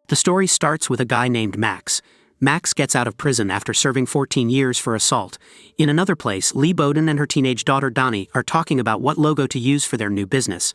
The story starts with a guy named Max. Max gets out of prison after serving 14 years for assault. In another place, Bowden and her teenage daughter Donnie are talking about what logo to use for their new business.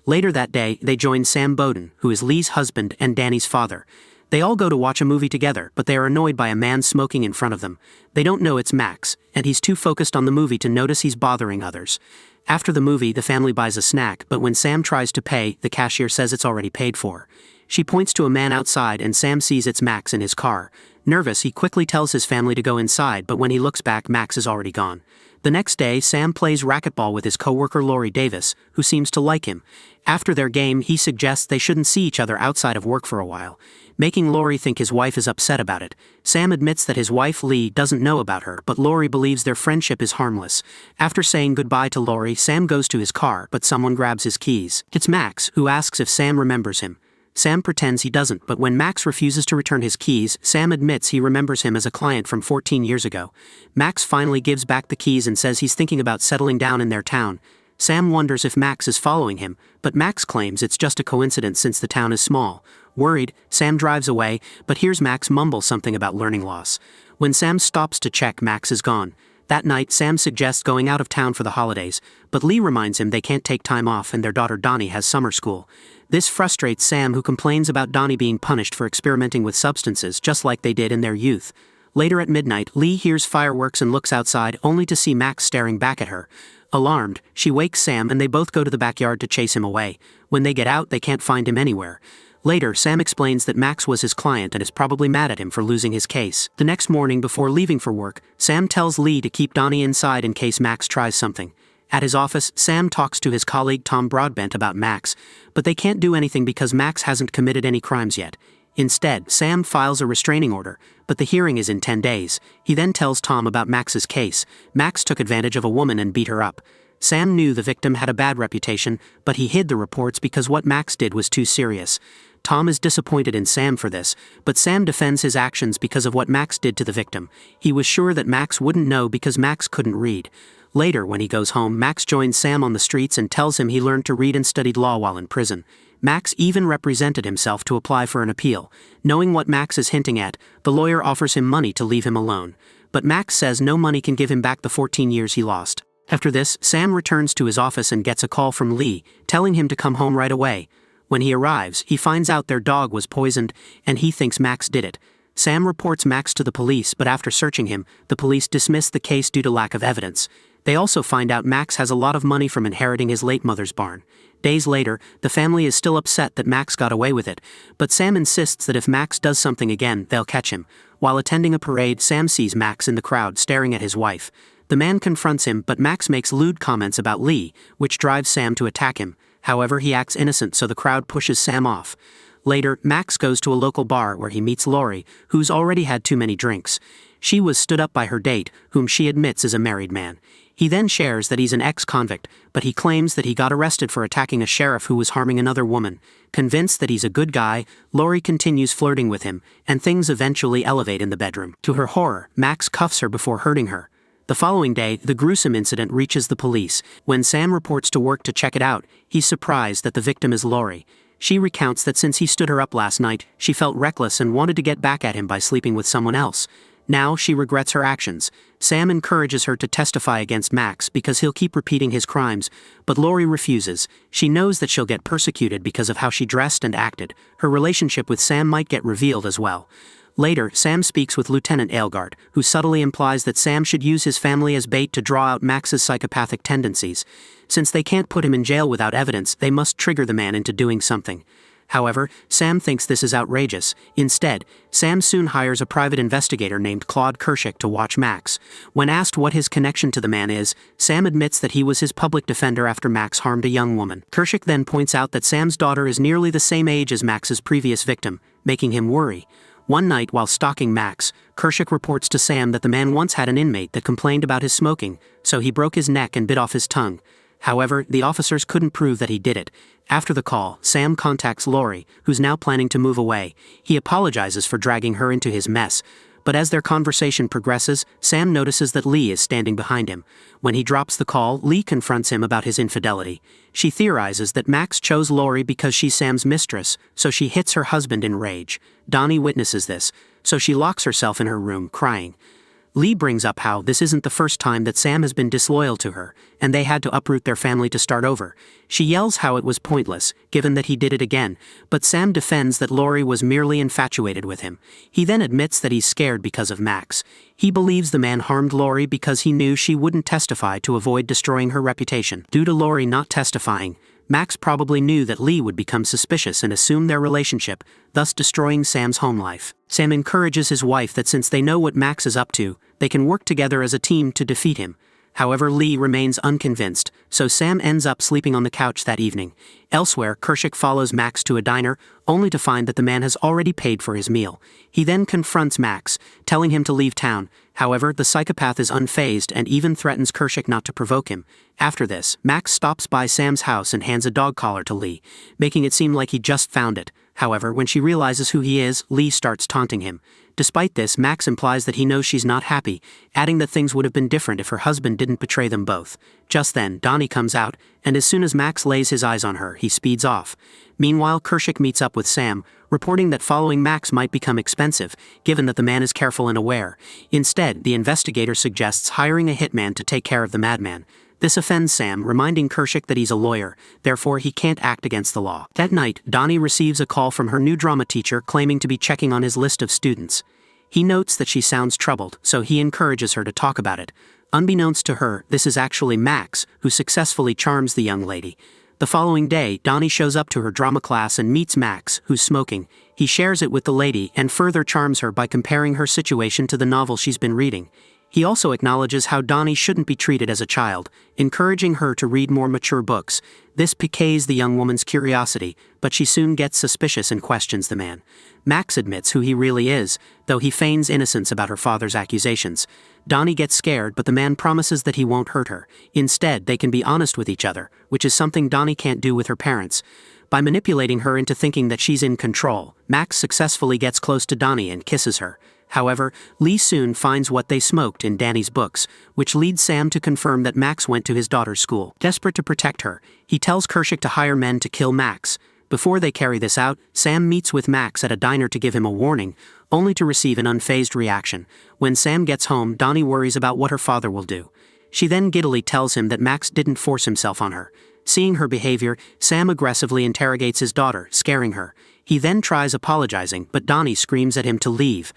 Later that day, they join Sam Bowden, who is Lee's husband and Danny's father. They all go to watch a movie together, but they are annoyed by a man smoking in front of them. They don't know it's Max, and he's too focused on the movie to notice he's bothering others. After the movie, the family buys a snack, but when Sam tries to pay, the cashier says it's already paid for. She points to a man outside and Sam sees it's Max in his car. Nervous, he quickly tells his family to go inside, but when he looks back, Max is already gone. The next day, Sam plays racquetball with his coworker Lori Davis, who seems to like him. After their game, he suggests they shouldn't see each other outside of work for a while, making Lori think his wife is upset about it. Sam admits that his wife Lee doesn't know about her, but Lori believes their friendship is harmless. After saying goodbye to Lori, Sam goes to his car, but someone grabs his keys. It's Max, who asks if Sam remembers him. Sam pretends he doesn't, but when Max refuses to return his keys, Sam admits he remembers him as a client from 14 years ago. Max finally gives back the keys and says he's thinking about settling down in their town. Sam wonders if Max is following him, but Max claims it's just a coincidence since the town is small. Worried, Sam drives away, but hears Max mumble something about learning loss. When Sam stops to check, Max is gone. That night, Sam suggests going out of town for the holidays, but Lee reminds him they can't take time off and their daughter Donnie has summer school. This frustrates Sam, who complains about Donnie being punished for experimenting with substances just like they did in their youth. Later at midnight, Lee hears fireworks and looks outside only to see Max staring back at her. Alarmed, she wakes Sam and they both go to the backyard to chase him away. When they get out, they can't find him anywhere. Later, Sam explains that Max was his client and is probably mad at him for losing his case. The next morning, before leaving for work, Sam tells Lee to keep Donnie inside in case Max tries something. At his office, Sam talks to his colleague Tom Broadbent about Max, but they can't do anything because Max hasn't committed any crimes yet. Instead, Sam files a restraining order, but the hearing is in 10 days. He then tells Tom about Max's case. Max took advantage of a woman and beat her up. Sam knew the victim had a bad reputation, but he hid the reports because what Max did was too serious. Tom is disappointed in Sam for this, but Sam defends his actions because of what Max did to the victim. He was sure that Max wouldn't know because Max couldn't read. Later, when he goes home, Max joins Sam on the streets and tells him he learned to read and studied law while in prison. Max even represented himself to apply for an appeal. Knowing what Max is hinting at, the lawyer offers him money to leave him alone. But Max says no money can give him back the 14 years he lost. After this, Sam returns to his office and gets a call from Lee, telling him to come home right away. When he arrives, he finds out their dog was poisoned, and he thinks Max did it. Sam reports Max to the police, but after searching him, the police dismiss the case due to lack of evidence. They also find out Max has a lot of money from inheriting his late mother's barn. Days later, the family is still upset that Max got away with it, but Sam insists that if Max does something again, they'll catch him. While attending a parade, Sam sees Max in the crowd staring at his wife. The man confronts him, but Max makes lewd comments about Lee, which drives Sam to attack him. However, he acts innocent, so the crowd pushes Sam off. Later, Max goes to a local bar where he meets Lori, who's already had too many drinks. She was stood up by her date, whom she admits is a married man. He then shares that he's an ex-convict, but he claims that he got arrested for attacking a sheriff who was harming another woman. Convinced that he's a good guy, Lori continues flirting with him, and things eventually elevate in the bedroom. To her horror, Max cuffs her before hurting her. The following day, the gruesome incident reaches the police. When Sam reports to work to check it out, he's surprised that the victim is Lori. She recounts that since he stood her up last night, she felt reckless and wanted to get back at him by sleeping with someone else. Now she regrets her actions. Sam encourages her to testify against Max because he'll keep repeating his crimes, but Lori refuses. She knows that she'll get persecuted because of how she dressed and acted. Her relationship with Sam might get revealed as well. Later, Sam speaks with Lieutenant Aelgard, who subtly implies that Sam should use his family as bait to draw out Max's psychopathic tendencies. Since they can't put him in jail without evidence, they must trigger the man into doing something. However, Sam thinks this is outrageous. Instead, Sam soon hires a private investigator named Claude Kershak to watch Max. When asked what his connection to the man is, Sam admits that he was his public defender after Max harmed a young woman. Kershak then points out that Sam's daughter is nearly the same age as Max's previous victim, making him worry. One night while stalking Max, Kershak reports to Sam that the man once had an inmate that complained about his smoking, so he broke his neck and bit off his tongue. However, the officers couldn't prove that he did it. After the call, Sam contacts Lori, who's now planning to move away. He apologizes for dragging her into his mess, But as their conversation progresses, Sam notices that Lee is standing behind him. When he drops the call, Lee confronts him about his infidelity. She theorizes that Max chose Lori because she's Sam's mistress, so she hits her husband in rage. Donnie witnesses this, so she locks herself in her room, crying. Lee brings up how this isn't the first time that Sam has been disloyal to her, and they had to uproot their family to start over. She yells how it was pointless, given that he did it again, but Sam defends that Lori was merely infatuated with him. He then admits that he's scared because of Max. He believes the man harmed Lori because he knew she wouldn't testify to avoid destroying her reputation. Due to Lori not testifying, Max probably knew that Lee would become suspicious and assume their relationship, thus destroying Sam's home life. Sam encourages his wife that since they know what Max is up to, they can work together as a team to defeat him. However, Lee remains unconvinced, so Sam ends up sleeping on the couch that evening. Elsewhere, Kershak follows Max to a diner, only to find that the man has already paid for his meal. He then confronts Max, telling him to leave town. However, the psychopath is unfazed and even threatens Kershak not to provoke him. After this, Max stops by Sam's house and hands a dog collar to Lee, making it seem like he just found it. However, when she realizes who he is, Lee starts taunting him. Despite this, Max implies that he knows she's not happy, adding that things would have been different if her husband didn't betray them both. Just then, Donnie comes out, and as soon as Max lays his eyes on her, he speeds off. Meanwhile, Kershak meets up with Sam, reporting that following Max might become expensive, given that the man is careful and aware. Instead, the investigator suggests hiring a hitman to take care of the madman. This offends Sam, reminding Kershak that he's a lawyer, therefore he can't act against the law. That night, Donnie receives a call from her new drama teacher claiming to be checking on his list of students. He notes that she sounds troubled, so he encourages her to talk about it. Unbeknownst to her, this is actually Max, who successfully charms the young lady. The following day, Donnie shows up to her drama class and meets Max, who's smoking. He shares it with the lady and further charms her by comparing her situation to the novel she's been reading. He also acknowledges how Donnie shouldn't be treated as a child, encouraging her to read more mature books. This piques the young woman's curiosity, but she soon gets suspicious and questions the man. Max admits who he really is, though he feigns innocence about her father's accusations. Donnie gets scared, but the man promises that he won't hurt her. Instead, they can be honest with each other, which is something Donnie can't do with her parents. By manipulating her into thinking that she's in control, Max successfully gets close to Donnie and kisses her. However, Lee soon finds what they smoked in Danny's books, which leads Sam to confirm that Max went to his daughter's school. Desperate to protect her, he tells Kershak to hire men to kill Max. Before they carry this out, Sam meets with Max at a diner to give him a warning, only to receive an unfazed reaction. When Sam gets home, Donnie worries about what her father will do. She then giddily tells him that Max didn't force himself on her. Seeing her behavior, Sam aggressively interrogates his daughter, scaring her. He then tries apologizing, but Donnie screams at him to leave.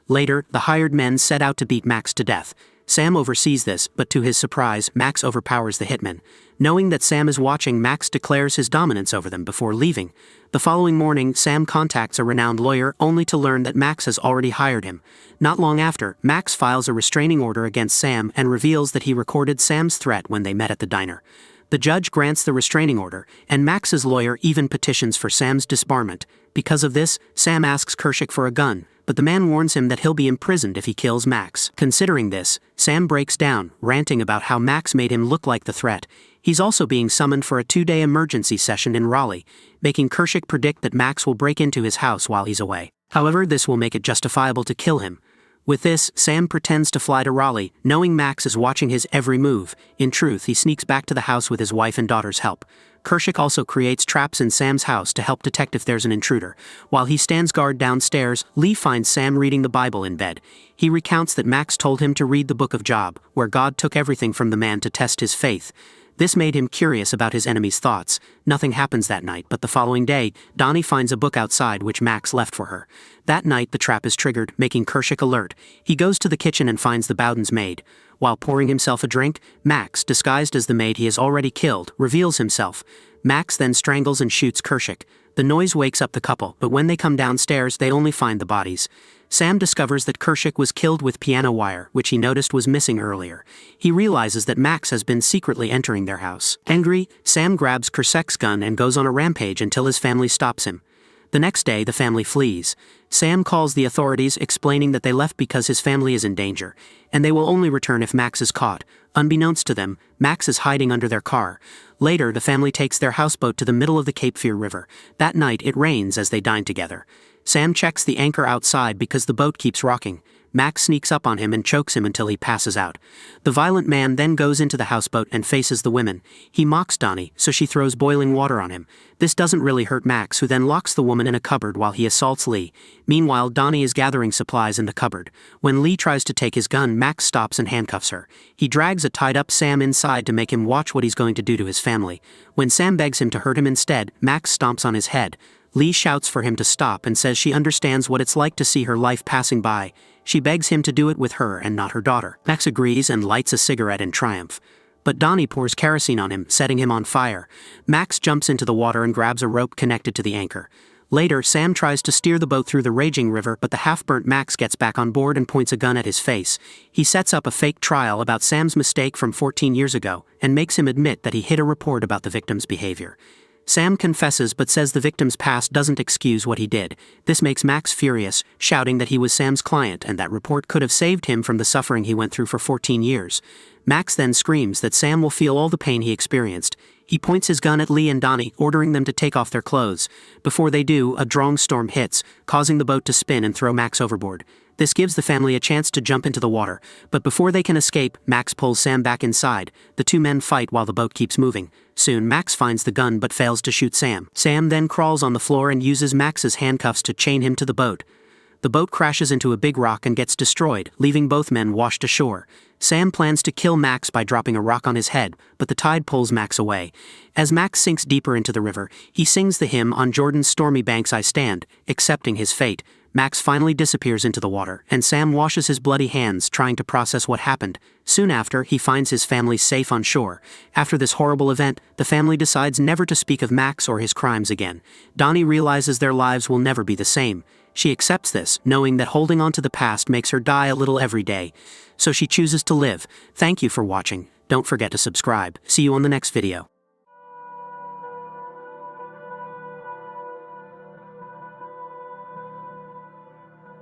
Later, the hired men set out to beat Max to death. Sam oversees this, but to his surprise, Max overpowers the hitman. Knowing that Sam is watching, Max declares his dominance over them before leaving. The following morning, Sam contacts a renowned lawyer only to learn that Max has already hired him. Not long after, Max files a restraining order against Sam and reveals that he recorded Sam's threat when they met at the diner. The judge grants the restraining order, and Max's lawyer even petitions for Sam's disbarment. Because of this, Sam asks Kershak for a gun, but the man warns him that he'll be imprisoned if he kills Max. Considering this, Sam breaks down, ranting about how Max made him look like the threat. He's also being summoned for a 2-day emergency session in Raleigh, making Kershak predict that Max will break into his house while he's away. However, this will make it justifiable to kill him. With this, Sam pretends to fly to Raleigh, knowing Max is watching his every move. In truth, he sneaks back to the house with his wife and daughter's help. Kershak also creates traps in Sam's house to help detect if there's an intruder. While he stands guard downstairs, Lee finds Sam reading the Bible in bed. He recounts that Max told him to read the book of Job, where God took everything from the man to test his faith. This made him curious about his enemy's thoughts. Nothing happens that night, but the following day, Donnie finds a book outside which Max left for her. That night, the trap is triggered, making Kershak alert. He goes to the kitchen and finds the Bowden's maid. While pouring himself a drink, Max, disguised as the maid he has already killed, reveals himself. Max then strangles and shoots Kershak. The noise wakes up the couple, but when they come downstairs, they only find the bodies. Sam discovers that Kershak was killed with piano wire, which he noticed was missing earlier. He realizes that Max has been secretly entering their house. Angry, Sam grabs Kershak's gun and goes on a rampage until his family stops him. The next day, the family flees. Sam calls the authorities, explaining that they left because his family is in danger, and they will only return if Max is caught. Unbeknownst to them, Max is hiding under their car. Later, the family takes their houseboat to the middle of the Cape Fear River. That night, it rains as they dine together. Sam checks the anchor outside because the boat keeps rocking. Max sneaks up on him and chokes him until he passes out. The violent man then goes into the houseboat and faces the women. He mocks Donnie, so she throws boiling water on him. This doesn't really hurt Max, who then locks the woman in a cupboard while he assaults Lee. Meanwhile, Donnie is gathering supplies in the cupboard. When Lee tries to take his gun, Max stops and handcuffs her. He drags a tied-up Sam inside to make him watch what he's going to do to his family. When Sam begs him to hurt him instead, Max stomps on his head. Lee shouts for him to stop and says she understands what it's like to see her life passing by. She begs him to do it with her and not her daughter. Max agrees and lights a cigarette in triumph. But Donnie pours kerosene on him, setting him on fire. Max jumps into the water and grabs a rope connected to the anchor. Later, Sam tries to steer the boat through the raging river, but the half-burnt Max gets back on board and points a gun at his face. He sets up a fake trial about Sam's mistake from 14 years ago, and makes him admit that he hid a report about the victim's behavior. Sam confesses but says the victim's past doesn't excuse what he did. This makes Max furious, shouting that he was Sam's client and that report could have saved him from the suffering he went through for 14 years. Max then screams that Sam will feel all the pain he experienced. He points his gun at Lee and Donnie, ordering them to take off their clothes. Before they do, a strong storm hits, causing the boat to spin and throw Max overboard. This gives the family a chance to jump into the water, but before they can escape, Max pulls Sam back inside. The two men fight while the boat keeps moving. Soon, Max finds the gun but fails to shoot Sam. Sam then crawls on the floor and uses Max's handcuffs to chain him to the boat. The boat crashes into a big rock and gets destroyed, leaving both men washed ashore. Sam plans to kill Max by dropping a rock on his head, but the tide pulls Max away. As Max sinks deeper into the river, he sings the hymn "On Jordan's Stormy Banks I Stand," accepting his fate. Max finally disappears into the water, and Sam washes his bloody hands trying to process what happened. Soon after, he finds his family safe on shore. After this horrible event, the family decides never to speak of Max or his crimes again. Donnie realizes their lives will never be the same. She accepts this, knowing that holding on to the past makes her die a little every day. So she chooses to live. Thank you for watching. Don't forget to subscribe. See you on the next video.